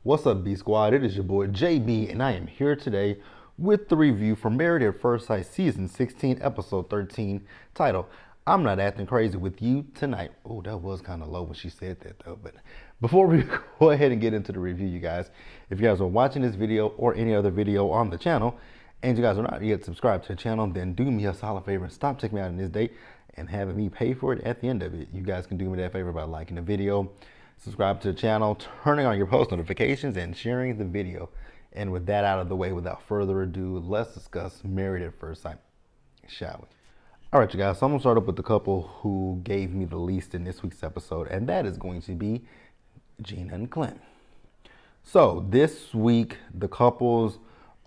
What's up, B Squad? It is your boy JB, and I am here today with the review for Married at First Sight Season 16, Episode 13, titled, I'm Not Acting Crazy with You Tonight. Oh, that was kind of low when she said that, though. But before we go ahead and get into the review, you guys, if you guys are watching this video or any other video on the channel, and you guys are not yet subscribed to the channel, then do me a solid favor and stop checking me out on this date and having me pay for it at the end of it. You guys can do me that favor by liking the video, subscribe to the channel, turning on your post notifications, and sharing the video. And with that out of the way, without further ado, let's discuss Married at First Sight, shall we? All right, you guys, so I'm gonna start up with the couple who gave me the least in this week's episode, and that is going to be Gina and Clint. So this week, the couples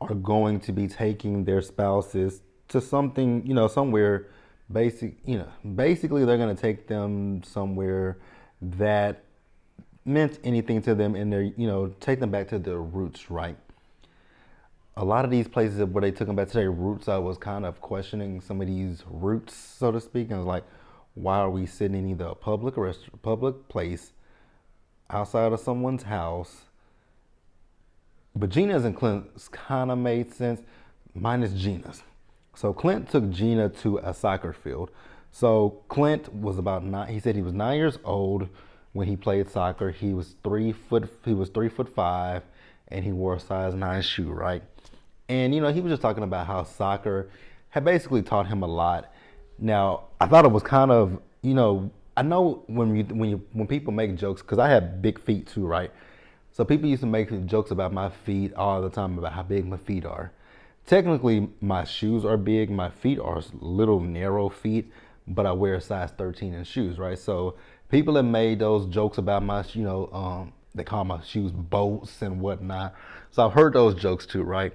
are going to be taking their spouses to something, somewhere basically they're gonna take them somewhere that meant anything to them, and they're, take them back to their roots, right? A lot of these places where they took them back to their roots, I was kind of questioning some of these roots, so to speak. And I was like, why are we sitting in either a public place outside of someone's house? But Gina's and Clint's kind of made sense, minus Gina's. So Clint took Gina to a soccer field. So Clint was about 9, he said he was 9 years old when he played soccer. He was 3'5", and he wore a size 9 shoe, right? And he was just talking about how soccer had basically taught him a lot. Now, I thought it was kind of, I know when people make jokes, because I have big feet too, right? So people used to make jokes about my feet all the time, about how big my feet are. Technically, my shoes are big. My feet are little narrow feet, but I wear a size 13 in shoes, right? So people have made those jokes about my, they call my shoes boats and whatnot. So I've heard those jokes too, right?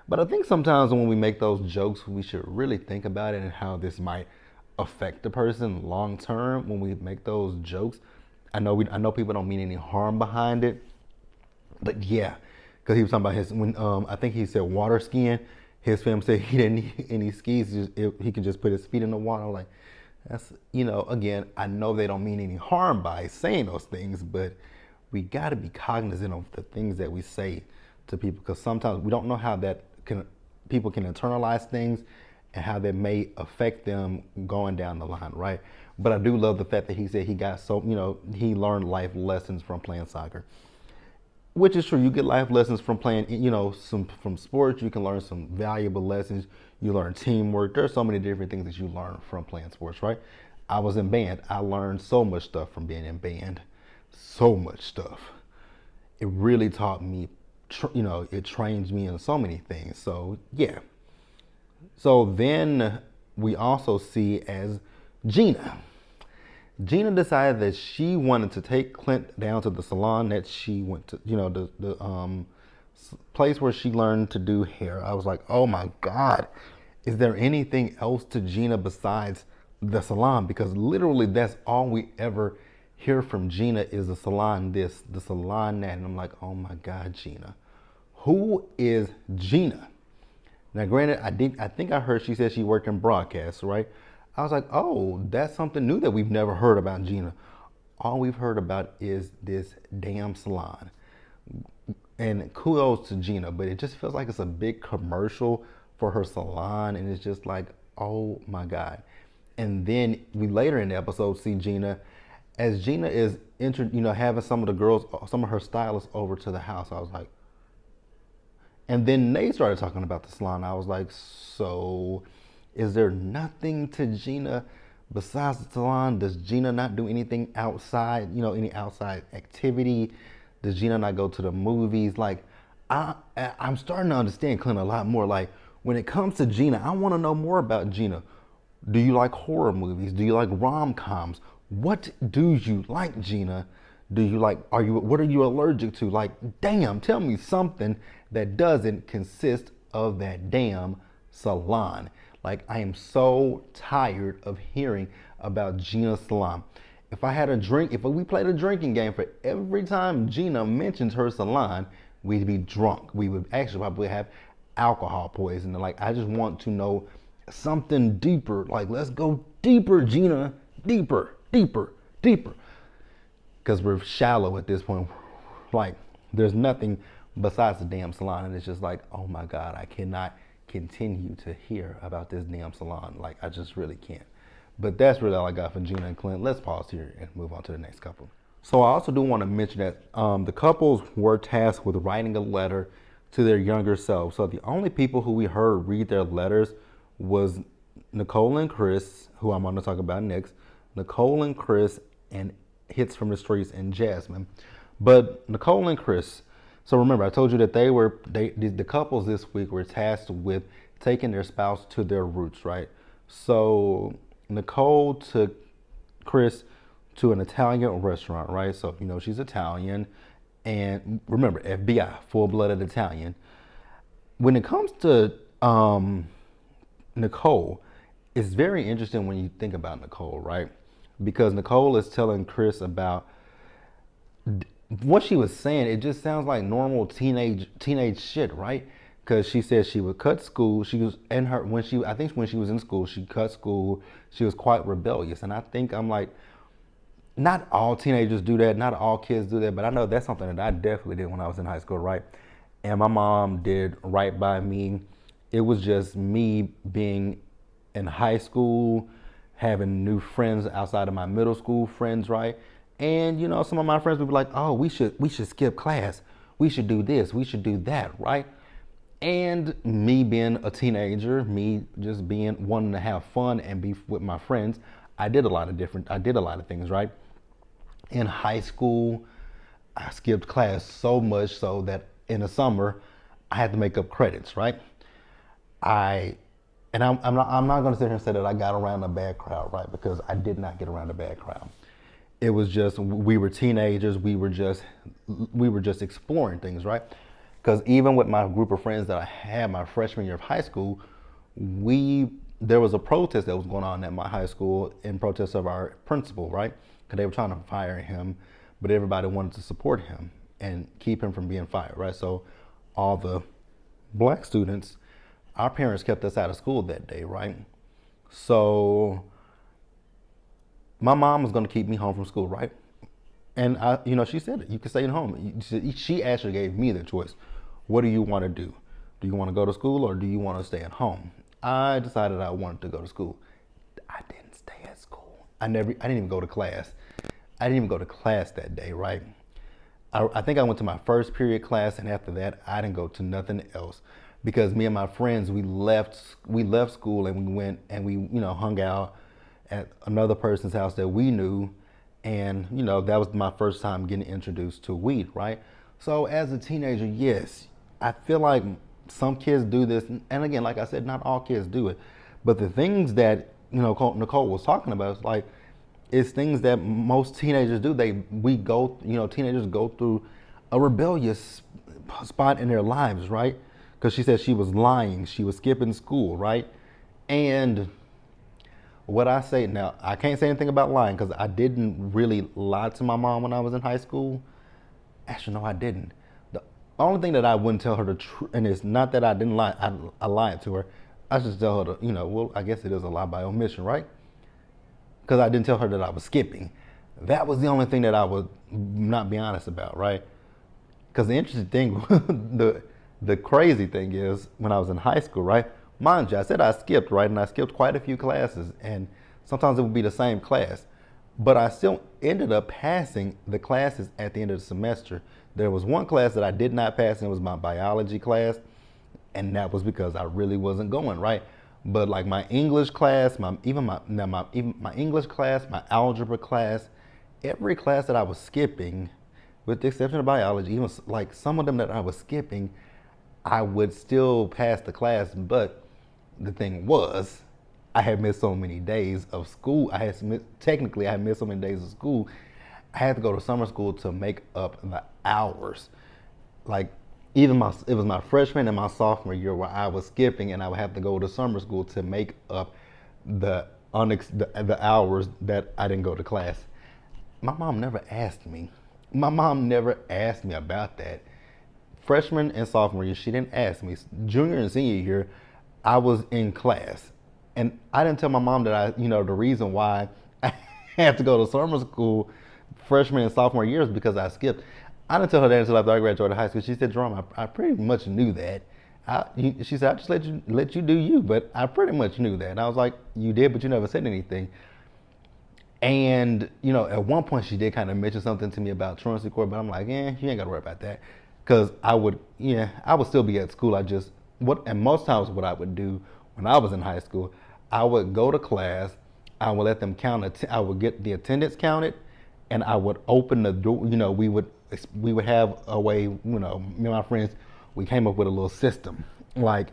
But I think sometimes when we make those jokes, we should really think about it and how this might affect the person long term when we make those jokes. I know people don't mean any harm behind it, but yeah, because he was talking about I think he said water skiing. His family said he didn't need any skis. He could just put his feet in the water. Like, that's, again, I know they don't mean any harm by saying those things, but we got to be cognizant of the things that we say to people, because sometimes we don't know how people can internalize things and how that may affect them going down the line, right? But I do love the fact that he said he got he learned life lessons from playing soccer, which is true. You get life lessons from playing, from sports. You can learn some valuable lessons. You learn teamwork. There's so many different things that you learn from playing sports, right? I was in band. I learned so much stuff from being in band. So much stuff. It really taught me, it trains me in so many things. So yeah. So then we also see as Gina. Gina decided that she wanted to take Clint down to the salon that she went to, the place where she learned to do hair. I was like, oh my God, is there anything else to Gina besides the salon? Because literally that's all we ever hear from Gina is the salon this, the salon that. And I'm like, oh my God, Gina. Who is Gina? Now, granted, I think I heard she said she worked in broadcast, right? I was like, oh, that's something new that we've never heard about Gina. All we've heard about is this damn salon. And kudos to Gina, but it just feels like it's a big commercial for her salon, and it's just like, oh my God. And then we later in the episode see Gina, as Gina is having some of the girls, some of her stylists over to the house. I was like, and then they started talking about the salon. I was like, so is there nothing to Gina besides the salon? Does Gina not do anything outside, any outside activity? Does Gina not go to the movies? Like, I'm starting to understand Clint a lot more. Like, when it comes to Gina, I want to know more about Gina. Do you like horror movies? Do you like rom-coms? What do you like, Gina? Do you like, what are you allergic to? Like, damn, tell me something that doesn't consist of that damn salon. Like, I am so tired of hearing about Gina's salon. If we played a drinking game for every time Gina mentions her salon, we'd be drunk. We would actually probably have alcohol poisoning. Like, I just want to know something deeper. Like, let's go deeper, Gina. Deeper, deeper, deeper. Because we're shallow at this point. Like, There's nothing besides the damn salon, and it's just like, oh my God, I cannot continue to hear about this damn salon. Like, I just really can't. But that's really all I got for Gina and Clint. Let's pause here and move on to the next couple. So I also do want to mention that the couples were tasked with writing a letter to their younger selves. So the only people who we heard read their letters was Nicole and Chris, who I'm going to talk about next. Nicole and Chris, and Hits from the Streets, and Jasmine. But Nicole and Chris, so remember I told you that the couples this week were tasked with taking their spouse to their roots, right? So Nicole took Chris to an Italian restaurant, right? So, she's Italian. And remember, FBI, full-blooded Italian. When it comes to Nicole, it's very interesting when you think about Nicole, right? Because Nicole is telling Chris about what she was saying. It just sounds like normal teenage shit, right? Because she said she would cut school. She was I think when she was in school, she cut school. She was quite rebellious, and I'm like, not all teenagers do that, not all kids do that, but I know that's something that I definitely did when I was in high school, right? And my mom did right by me. It was just me being in high school, having new friends outside of my middle school friends, right? And some of my friends would be like, "Oh, we should skip class. We should do this. We should do that," right? And me being a teenager, me just wanting to have fun and be with my friends, I did a lot of things, right? In high school, I skipped class so much so that in the summer, I had to make up credits, right? I'm not going to sit here and say that I got around a bad crowd, right? Because I did not get around a bad crowd. It was just, we were teenagers. We were just exploring things, right? Because even with my group of friends that I had my freshman year of high school, there was a protest that was going on at my high school in protest of our principal, right? Because they were trying to fire him, but everybody wanted to support him and keep him from being fired, right? So all the black students, our parents kept us out of school that day, right? So my mom was going to keep me home from school, right? And she said, you can stay at home. She actually gave me the choice. What do you want to do? Do you want to go to school or do you want to stay at home? I decided I wanted to go to school. I didn't stay at school. I didn't even go to class. I didn't even go to class that day, right? I think I went to my first period class, and after that, I didn't go to nothing else because me and my friends, we left school and we went and we, hung out at another person's house that we knew, and that was my first time getting introduced to weed, right? So as a teenager, yes, I feel like some kids do this, and again, like I said, not all kids do it, but the things that Nicole was talking about is like, it's things that most teenagers do. Teenagers go through a rebellious spot in their lives, right? Because she said she was lying, she was skipping school, right? And what I say now, I can't say anything about lying because I didn't really lie to my mom when I was in high school. Actually, no, I didn't. The only thing that I wouldn't tell her the truth, and it's not that I didn't lie, I lied to her. I just tell her, well, I guess it is a lie by omission, right? Because I didn't tell her that I was skipping. That was the only thing that I would not be honest about, right? Because the interesting thing, the crazy thing is, when I was in high school, right? Mind you, I said I skipped, right? And I skipped quite a few classes, and sometimes it would be the same class. But I still ended up passing the classes at the end of the semester. There was one class that I did not pass, and it was my biology class, and that was because I really wasn't going, right? But like my English class, my English class, my algebra class, every class that I was skipping, with the exception of biology, even like some of them that I was skipping, I would still pass the class. But the thing was, I had missed so many days of school. I had missed so many days of school. I had to go to summer school to make up the hours. Like it was my freshman and my sophomore year where I was skipping, and I would have to go to summer school to make up the hours that I didn't go to class. My mom never asked me. My mom never asked me about that. Freshman and sophomore year, she didn't ask me. Junior and senior year, I was in class. And I didn't tell my mom that the reason why I had to go to summer school freshman and sophomore years because I skipped. I didn't tell her that until after I graduated high school. She said, Jerome, I pretty much knew that. She said, I just let you do you, but I pretty much knew that. And I was like, you did, but you never said anything. And, at one point she did kind of mention something to me about truancy court, but I'm like, you ain't got to worry about that. Because I would still be at school. And most times what I would do when I was in high school, I would go to class, I would let them count, I would get the attendance counted, and I would open the door. We would have a way, me and my friends, we came up with a little system. Like,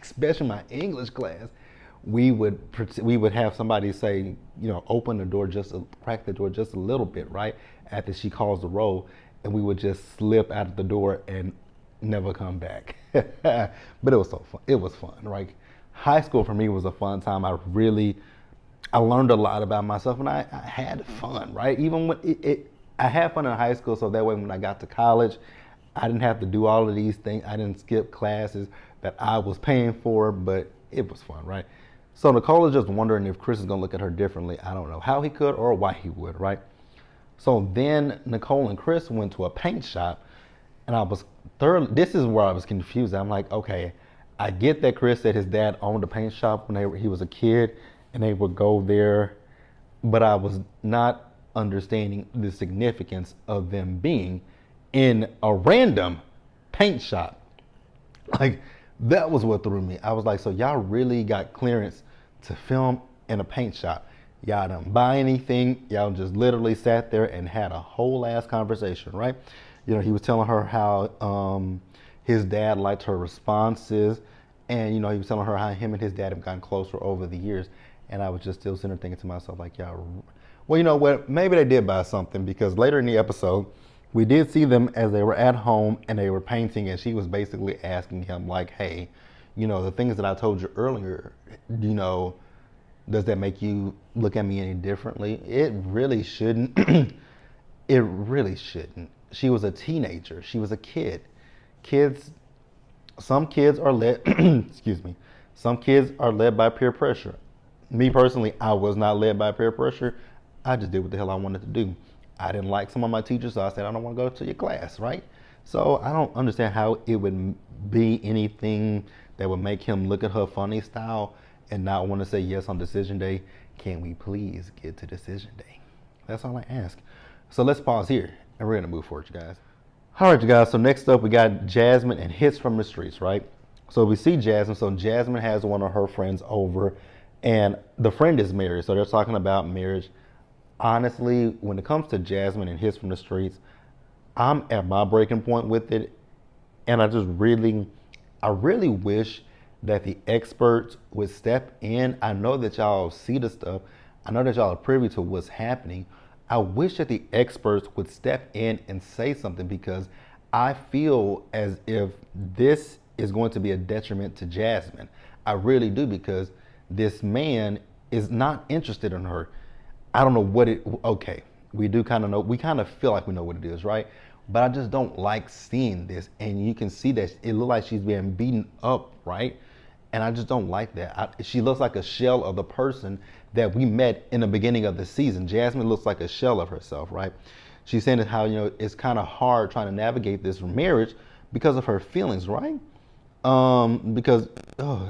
especially my English class, we would have somebody say, open the door crack the door just a little bit, right? After she calls the roll, and we would just slip out of the door and never come back. But it was so fun. It was fun, right? High school for me was a fun time. I learned a lot about myself, and I had fun, right? Even when I had fun in high school, so that way when I got to college, I didn't have to do all of these things. I didn't skip classes that I was paying for, but it was fun, right? So Nicole is just wondering if Chris is gonna look at her differently. I don't know how he could or why he would, right? So then Nicole and Chris went to a paint shop, and this is where I was confused. I'm like, okay, I get that Chris said his dad owned a paint shop when he was a kid, and they would go there, but I was not understanding the significance of them being in a random paint shop. Like, that was what threw me. I was like, so y'all really got clearance to film in a paint shop? Y'all didn't buy anything. Y'all just literally sat there and had a whole ass conversation, right? He was telling her how his dad liked her responses, and he was telling her how him and his dad have gotten closer over the years. And I was just still sitting there thinking to myself, like, y'all, well, you know what? Maybe they did buy something, because later in the episode, we did see them as they were at home and they were painting, and she was basically asking him, like, hey, the things that I told you earlier, does that make you look at me any differently? It really shouldn't. It really shouldn't. She was a teenager. She was a kid. Some kids are led, excuse me, some kids are led by peer pressure. Me personally, I was not led by peer pressure. I just did what the hell I wanted to do. I didn't like some of my teachers, so I said, I don't want to go to your class, right? So I don't understand how it would be anything that would make him look at her funny style and not want to say yes on decision day. Can we please get to decision day? That's all I ask. So let's pause here, and we're going to move forward, you guys. All right, you guys, so next up we got Jasmine and Hits from the Streets, right? So we see Jasmine. So Jasmine has one of her friends over, and the friend is married. So they're talking about marriage. Honestly, when it comes to Jasmine and Hits from the Streets, I'm at my breaking point with it. And I really wish that the experts would step in. I know that y'all see the stuff. I know that y'all are privy to what's happening. I wish that the experts would step in and say something, because I feel as if this is going to be a detriment to Jasmine. I really do, because this man is not interested in her. I don't know what okay, we do kind of know, we kind of feel like we know what it is, right? But I just don't like seeing this. And you can see that it looks like she's being beaten up, right? And I just don't like that. She looks like a shell of the person that we met in the beginning of the season. Jasmine looks like a shell of herself, right? She's saying how, it's kind of hard trying to navigate this marriage because of her feelings, right? Because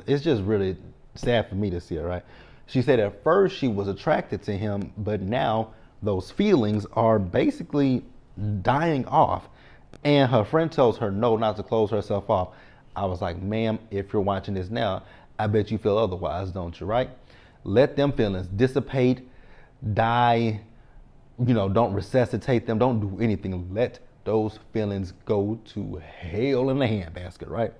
it's just really sad for me to see it, right? She said at first she was attracted to him, but now those feelings are basically dying off. And her friend tells her no, not to close herself off. I was like, ma'am, if you're watching this now, I bet you feel otherwise, don't you, right? Let them feelings dissipate, die, don't resuscitate them, don't do anything. Let those feelings go to hell in the handbasket, right?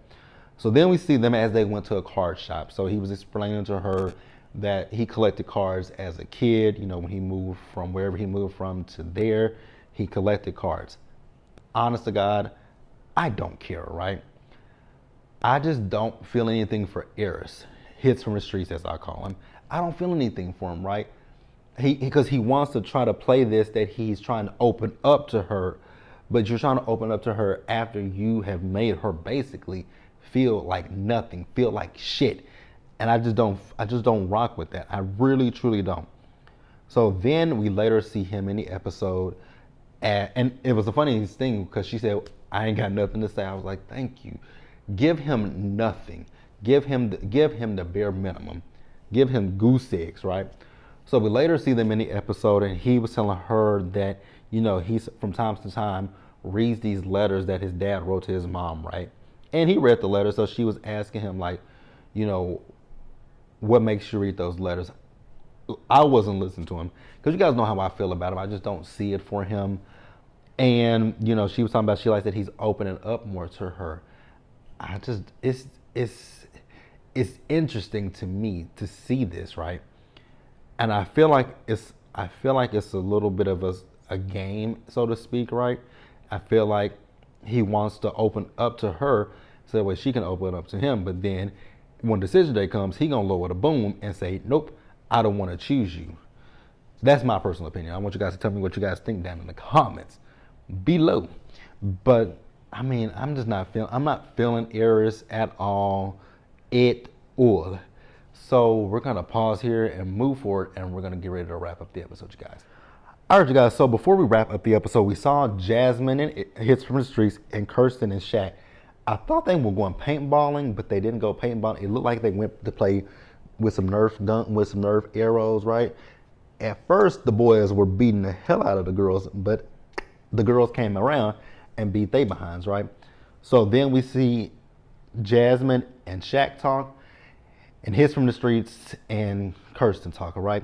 So then we see them as they went to a card shop. So he was explaining to her that he collected cards as a kid, when he moved from wherever he moved from to there, he collected cards. Honest to God, I don't care, right? I just don't feel anything for Eris. Hits from the Streets, as I call him. I don't feel anything for him, right? Because he wants to try to play this, that he's trying to open up to her, but you're trying to open up to her after you have made her basically feel like nothing, feel like shit. And I just don't rock with that. I really, truly don't. So then we later see him in the episode, And it was the funniest thing because she said, "I ain't got nothing to say." I was like, "Thank you." Give him nothing. Give him the bare minimum. Give him goose eggs, right? So we later see them in the episode, and he was telling her that he's from time to time reads these letters that his dad wrote to his mom, right? And he read the letter, so she was asking him like, you know, what makes you read those letters? I wasn't listening to him because you guys know how I feel about him. I just don't see it for him. And she was talking about she likes that he's opening up more to her. I just it's interesting to me to see this, right? And I feel like it's a little bit of a game, so to speak, right? I feel like he wants to open up to her so that way she can open up to him. But then when decision day comes, he gonna lower the boom and say, "Nope, I don't want to choose you." That's my personal opinion. I want you guys to tell me what you guys think down in the comments below. But I mean, I'm not feeling Eris at all. So we're gonna pause here and move forward, and we're gonna get ready to wrap up the episode, you guys. All right, you guys. So before we wrap up the episode, we saw Jasmine and Hits from the Streets and Kirsten and Shaq. I thought they were going paintballing, but they didn't go paintballing. It looked like they went to play with some Nerf arrows, right? At first, the boys were beating the hell out of the girls, but the girls came around and beat they behinds, right? So then we see Jasmine and Shaq talk, and Hits from the Streets and Kirsten talk, all right?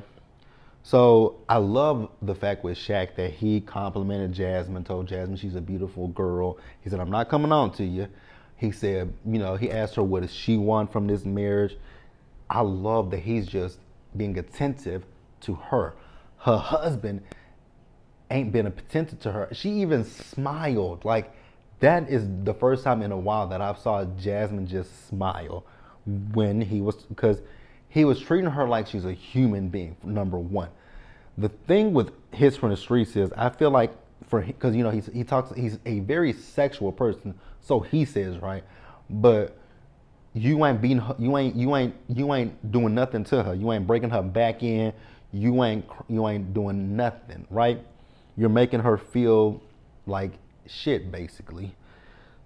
So I love the fact with Shaq that he complimented Jasmine, told Jasmine she's a beautiful girl. He said, "I'm not coming on to you." He said, he asked her what does she want from this marriage. I love that he's just being attentive to her. Her husband ain't been attentive to her. She even smiled. Like, that is the first time in a while that I've saw Jasmine just smile because he was treating her like she's a human being, number one. The thing with Hits from the Streets is I feel like because he's a very sexual person, so he says, right? But you ain't beating her, you ain't doing nothing to her. You ain't breaking her back in. You ain't doing nothing, right? You're making her feel like shit, basically.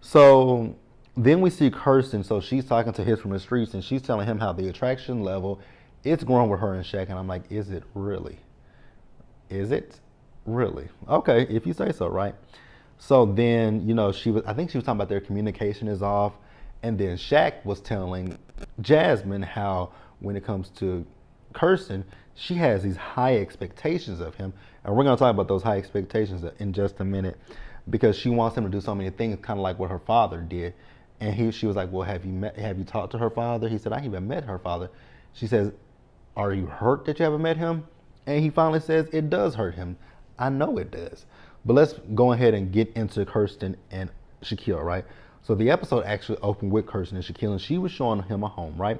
So then we see Kirsten. So she's talking to Hits from the Streets, and she's telling him how the attraction level it's growing with her and Shaq. And I'm like, is it really? Is it really? Okay, if you say so, right? So then, I think she was talking about their communication is off. And then Shaq was telling Jasmine how when it comes to Kirsten, she has these high expectations of him. And we're going to talk about those high expectations in just a minute because she wants him to do so many things, kind of like what her father did. And she was like, "Well, have you talked to her father?" He said, "I haven't met her father." She says, "Are you hurt that you haven't met him?" And he finally says, "It does hurt him. I know it does." But let's go ahead and get into Kirsten and Shaquille, right? So the episode actually opened with Kirsten and Shaquille, and she was showing him a home, right?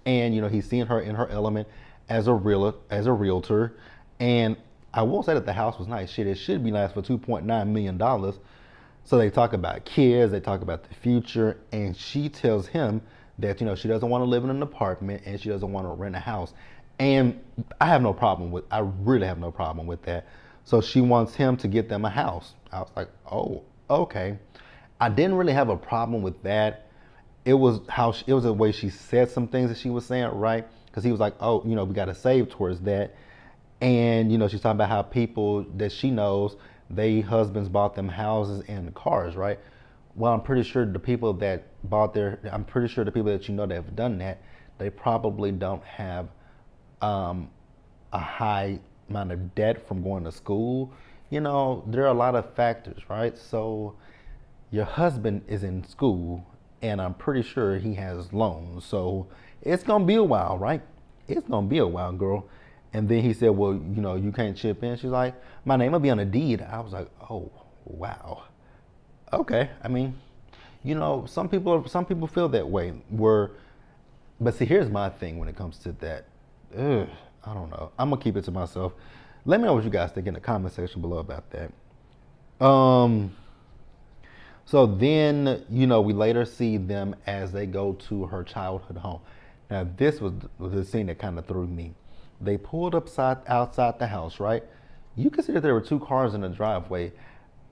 And he's seeing her in her element as a realtor. And I will say that the house was nice. Shit, it should be nice for $2.9 million. So they talk about kids, they talk about the future, and she tells him that she doesn't want to live in an apartment and she doesn't want to rent a house. And I really have no problem with that. So she wants him to get them a house. I was like, oh, okay. I didn't really have a problem with that. It was the way she said some things that she was saying, right? Because he was like, "Oh, we got to save towards that." And she's talking about how people that she knows, they husbands bought them houses and cars, right? Well, I'm pretty sure the people that that have done that, they probably don't have a high amount of debt from going to school. There are a lot of factors, right? So your husband is in school, and I'm pretty sure he has loans. So it's gonna be a while, right? It's gonna be a while, girl. And then he said, "Well, you can't chip in." She's like, "My name will be on a deed." I was like, "Oh, wow. Okay." I mean, some people feel that way. But see, here's my thing when it comes to that. I don't know. I'm gonna keep it to myself. Let me know what you guys think in the comment section below about that. So then, we later see them as they go to her childhood home. Now, this was the scene that kind of threw me. They pulled up outside the house, right? You can see that there were two cars in the driveway.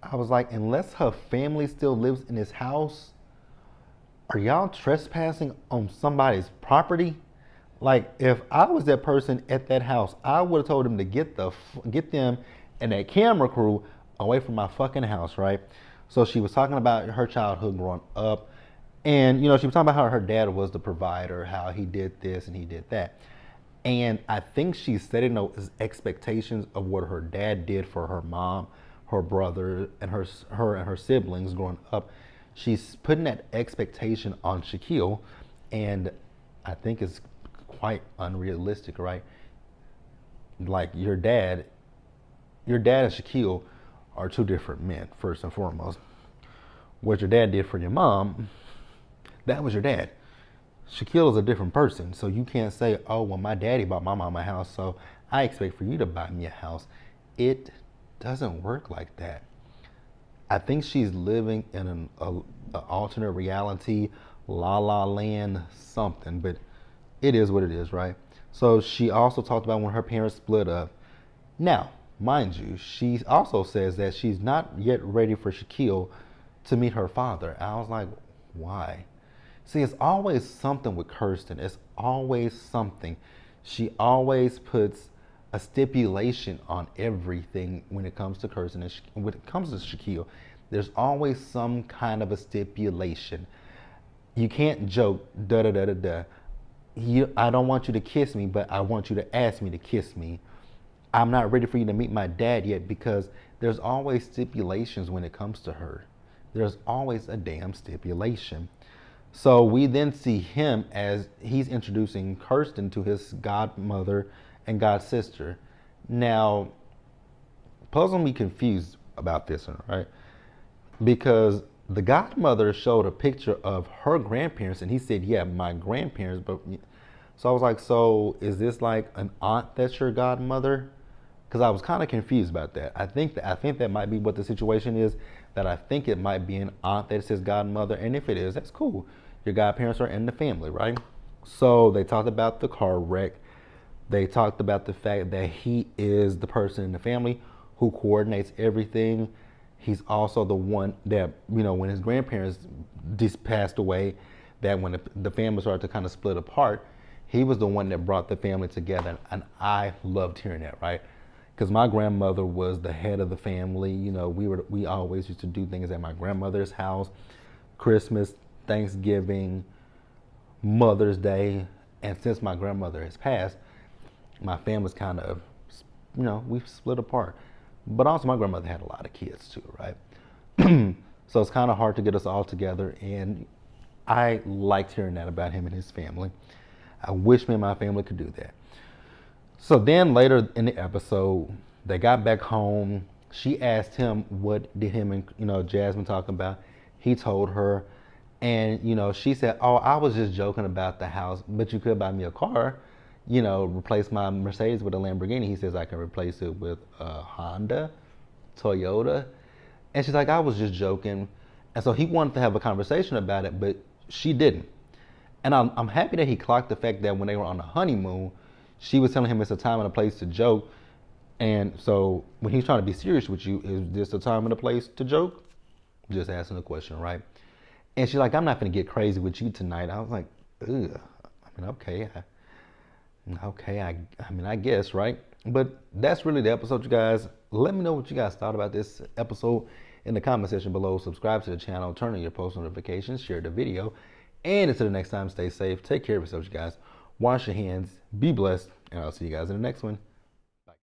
I was like, unless her family still lives in this house, are y'all trespassing on somebody's property? Like, if I was that person at that house, I would have told them to get them and that camera crew away from my fucking house, right? So she was talking about her childhood growing up, and she was talking about how her dad was the provider, how he did this and he did that. And I think she's setting those expectations of what her dad did for her mom, her brother, and her siblings growing up. She's putting that expectation on Shaquille, and I think it's quite unrealistic, right? Like your dad and Shaquille are two different men, first and foremost. What your dad did for your mom, that was your dad. Shaquille is a different person, so you can't say, oh, well, my daddy bought my mom a house, so I expect for you to buy me a house. It doesn't work like that. I think she's living in an alternate reality, la la land, something, but it is what it is, right? So she also talked about when her parents split up. Now, mind you, she also says that she's not yet ready for Shaquille to meet her father. I was like, why? See, it's always something with Kirsten. It's always something. She always puts a stipulation on everything when it comes to Kirsten and when it comes to Shaquille. There's always some kind of a stipulation. You can't joke, da da da da da. I don't want you to kiss me, but I want you to ask me to kiss me. I'm not ready for you to meet my dad yet, because there's always stipulations when it comes to her. There's always a damn stipulation. So we then see him as he's introducing Kirsten to his godmother and god sister. Now, puzzle me confused about this one, right? Because the godmother showed a picture of her grandparents, and he said, yeah, my grandparents. But so I was like, so is this like an aunt that's your godmother? Because I was kind of confused about that. I think that might be what the situation is. That I think it might be an aunt that's his godmother, and if it is, that's cool. Your godparents are in the family, right? So they talked about the car wreck. They talked about the fact that he is the person in the family who coordinates everything. He's also the one that, when his grandparents just passed away, that when the family started to kind of split apart, he was the one that brought the family together. And I loved hearing that, right? Because my grandmother was the head of the family. We always used to do things at my grandmother's house, Christmas, Thanksgiving, Mother's Day. And since my grandmother has passed, my family's kind of, we've split apart. But also my grandmother had a lot of kids too, right? So it's kind of hard to get us all together. And I liked hearing that about him and his family. I wish me and my family could do that. So then later in the episode, they got back home. She asked him what did him and Jasmine talking about. He told her, and she said, "Oh, I was just joking about the house, but you could buy me a car. Replace my Mercedes with a Lamborghini." He says, "I can replace it with a Honda, Toyota." And she's like, "I was just joking." And so he wanted to have a conversation about it, but she didn't. And I'm happy that he clocked the fact that when they were on the honeymoon, she was telling him it's a time and a place to joke. And so when he's trying to be serious with you, is this a time and a place to joke? Just asking the question, right? And she's like, "I'm not going to get crazy with you tonight." I was like, ugh. Okay. I guess, right? But that's really the episode, you guys. Let me know what you guys thought about this episode in the comment section below. Subscribe to the channel, turn on your post notifications, share the video. And until the next time, stay safe. Take care of yourselves, you guys. Wash your hands, be blessed, and I'll see you guys in the next one.